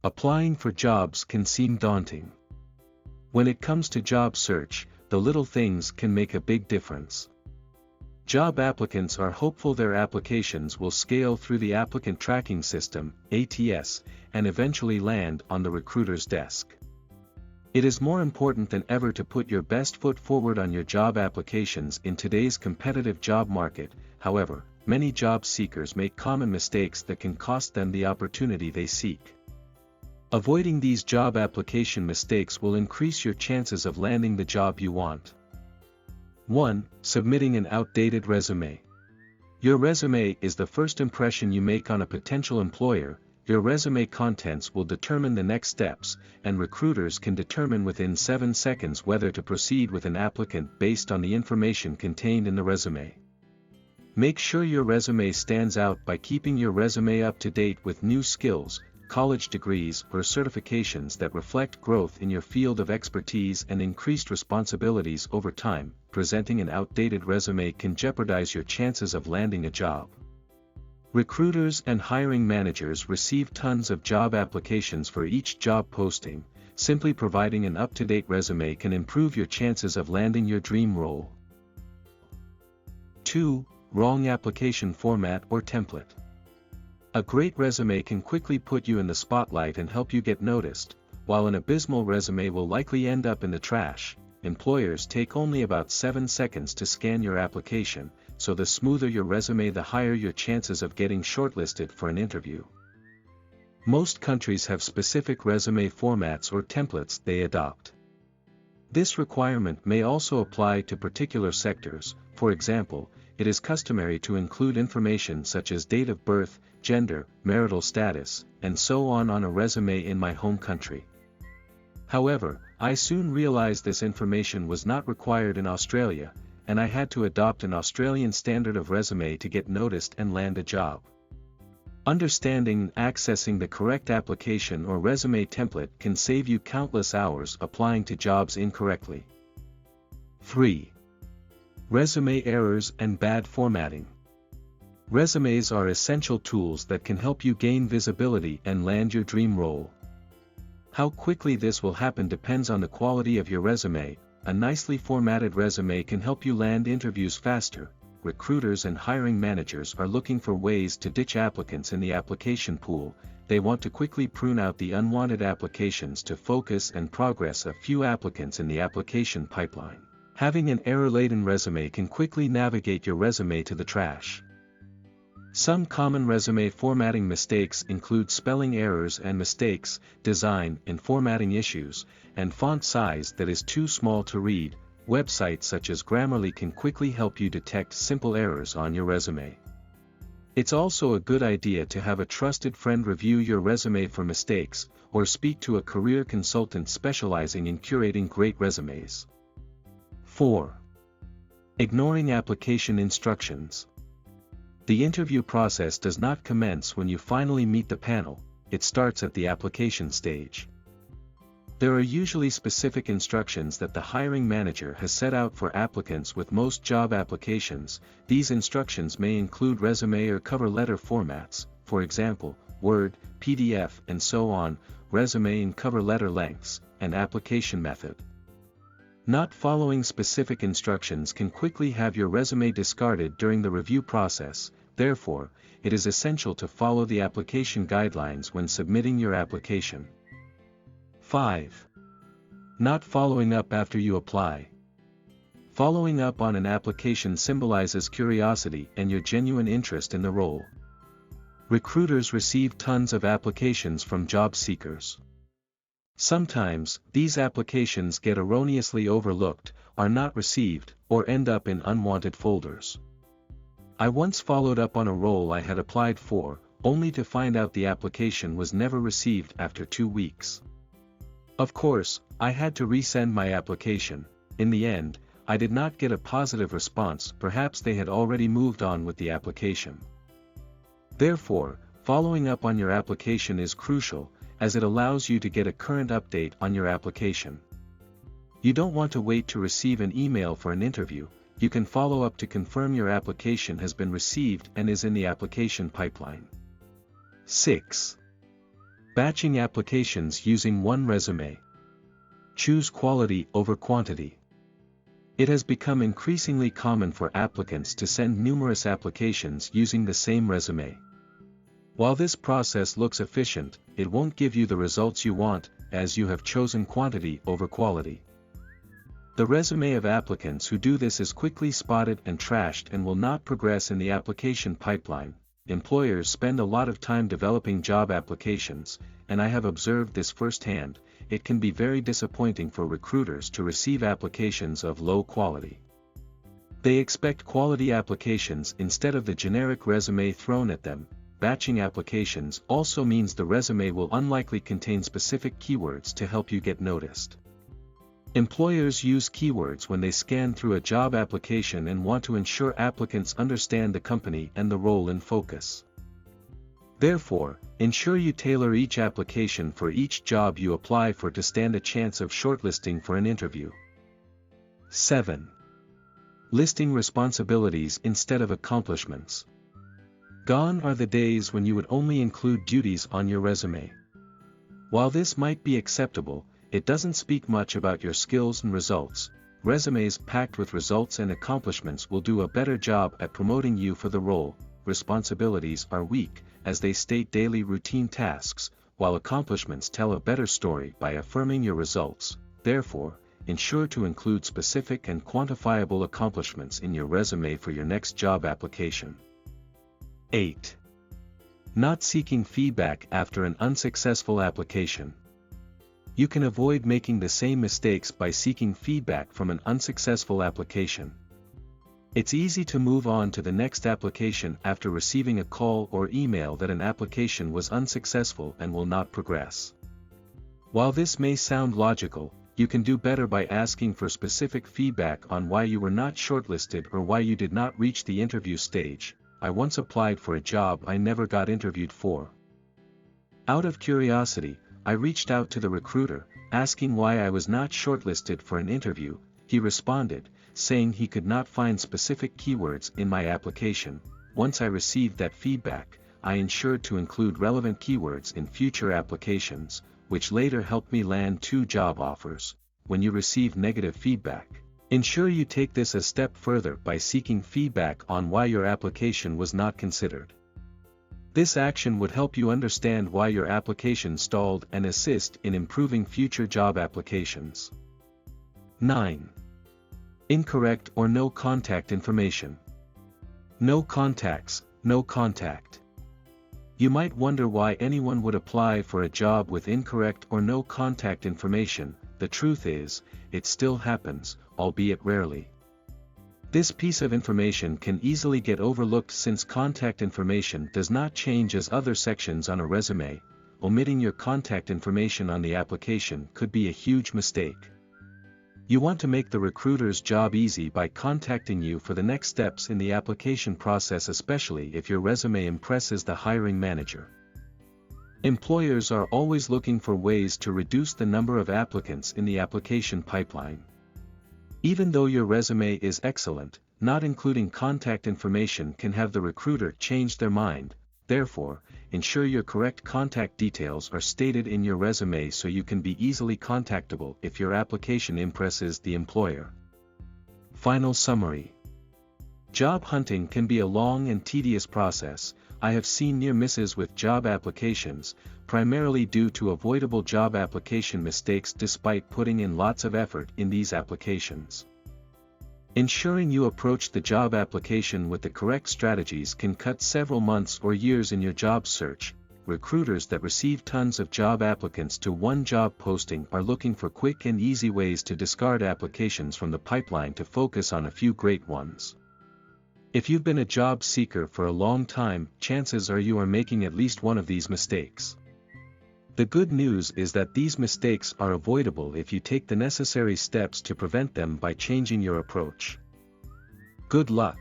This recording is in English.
Applying for jobs can seem daunting. When it comes to job search, the little things can make a big difference. Job applicants are hopeful their applications will scale through the applicant tracking system, ATS, and eventually land on the recruiter's desk. It is more important than ever to put your best foot forward on your job applications in today's competitive job market. However, many job seekers make common mistakes that can cost them the opportunity they seek. Avoiding these job application mistakes will increase your chances of landing the job you want. 1. Submitting an outdated resume. Your resume is the first impression you make on a potential employer. Your resume contents will determine the next steps, and recruiters can determine within 7 seconds whether to proceed with an applicant based on the information contained in the resume. Make sure your resume stands out by keeping your resume up to date with new skills, college degrees or certifications that reflect growth in your field of expertise and increased responsibilities over time. Presenting an outdated resume can jeopardize your chances of landing a job. Recruiters and hiring managers receive tons of job applications for each job posting. Simply providing an up-to-date resume can improve your chances of landing your dream role. 2. Wrong application format or template. A great resume can quickly put you in the spotlight and help you get noticed, while an abysmal resume will likely end up in the trash. Employers take only about 7 seconds to scan your application, so the smoother your resume, the higher your chances of getting shortlisted for an interview. Most countries have specific resume formats or templates they adopt. This requirement may also apply to particular sectors. For example, it is customary to include information such as date of birth, gender, marital status, and so on a resume in my home country. However, I soon realized this information was not required in Australia, and I had to adopt an Australian standard of resume to get noticed and land a job. Understanding and accessing the correct application or resume template can save you countless hours applying to jobs incorrectly. 3. Resume errors and bad formatting. Resumes are essential tools that can help you gain visibility and land your dream role. How quickly this will happen depends on the quality of your resume. A nicely formatted resume can help you land interviews faster. Recruiters and hiring managers are looking for ways to ditch applicants in the application pool. They want to quickly prune out the unwanted applications to focus and progress a few applicants in the application pipeline. Having an error-laden resume can quickly navigate your resume to the trash. Some common resume formatting mistakes include spelling errors and mistakes, design and formatting issues, and font size that is too small to read. Websites such as Grammarly can quickly help you detect simple errors on your resume. It's also a good idea to have a trusted friend review your resume for mistakes, or speak to a career consultant specializing in curating great resumes. 4. Ignoring application instructions. The interview process does not commence when you finally meet the panel, it starts at the application stage. There are usually specific instructions that the hiring manager has set out for applicants with most job applications. These instructions may include resume or cover letter formats, for example, Word, PDF, and so on, resume and cover letter lengths, and application method. Not following specific instructions can quickly have your resume discarded during the review process. Therefore, it is essential to follow the application guidelines when submitting your application. 5. Not following up after you apply. Following up on an application symbolizes curiosity and your genuine interest in the role. Recruiters receive tons of applications from job seekers. Sometimes, these applications get erroneously overlooked, are not received, or end up in unwanted folders. I once followed up on a role I had applied for, only to find out the application was never received after 2 weeks. Of course, I had to resend my application. In the end, I did not get a positive response. Perhaps they had already moved on with the application. Therefore, following up on your application is crucial, as it allows you to get a current update on your application. You don't want to wait to receive an email for an interview. You can follow up to confirm your application has been received and is in the application pipeline. 6. Batching applications using one resume. Choose quality over quantity. It has become increasingly common for applicants to send numerous applications using the same resume. While this process looks efficient, it won't give you the results you want, as you have chosen quantity over quality. The resume of applicants who do this is quickly spotted and trashed and will not progress in the application pipeline. Employers spend a lot of time developing job applications, and I have observed this firsthand. It can be very disappointing for recruiters to receive applications of low quality. They expect quality applications instead of the generic resume thrown at them. Batching applications also means the resume will unlikely contain specific keywords to help you get noticed. Employers use keywords when they scan through a job application and want to ensure applicants understand the company and the role in focus. Therefore, ensure you tailor each application for each job you apply for to stand a chance of shortlisting for an interview. 7. Listing responsibilities instead of accomplishments. Gone are the days when you would only include duties on your resume. While this might be acceptable, it doesn't speak much about your skills and results. Resumes packed with results and accomplishments will do a better job at promoting you for the role. Responsibilities are weak, as they state daily routine tasks, while accomplishments tell a better story by affirming your results. Therefore, ensure to include specific and quantifiable accomplishments in your resume for your next job application. 8. Not seeking feedback after an unsuccessful application. You can avoid making the same mistakes by seeking feedback from an unsuccessful application. It's easy to move on to the next application after receiving a call or email that an application was unsuccessful and will not progress. While this may sound logical, you can do better by asking for specific feedback on why you were not shortlisted or why you did not reach the interview stage. I once applied for a job I never got interviewed for. Out of curiosity, I reached out to the recruiter, asking why I was not shortlisted for an interview. He responded, saying he could not find specific keywords in my application. Once I received that feedback, I ensured to include relevant keywords in future applications, which later helped me land 2 job offers. When you receive negative feedback, ensure you take this a step further by seeking feedback on why your application was not considered. This action would help you understand why your application stalled and assist in improving future job applications. 9. Incorrect or no contact information. No contacts, no contact. You might wonder why anyone would apply for a job with incorrect or no contact information. The truth is, it still happens, albeit rarely. This piece of information can easily get overlooked since contact information does not change as other sections on a resume. Omitting your contact information on the application could be a huge mistake. You want to make the recruiter's job easy by contacting you for the next steps in the application process, especially if your resume impresses the hiring manager. Employers are always looking for ways to reduce the number of applicants in the application pipeline. Even though your resume is excellent, not including contact information can have the recruiter change their mind. Therefore, ensure your correct contact details are stated in your resume so you can be easily contactable if your application impresses the employer. Final summary. Job hunting can be a long and tedious process. I have seen near misses with job applications, primarily due to avoidable job application mistakes despite putting in lots of effort in these applications. Ensuring you approach the job application with the correct strategies can cut several months or years in your job search. Recruiters that receive tons of job applicants to one job posting are looking for quick and easy ways to discard applications from the pipeline to focus on a few great ones. If you've been a job seeker for a long time, chances are you are making at least one of these mistakes. The good news is that these mistakes are avoidable if you take the necessary steps to prevent them by changing your approach. Good luck.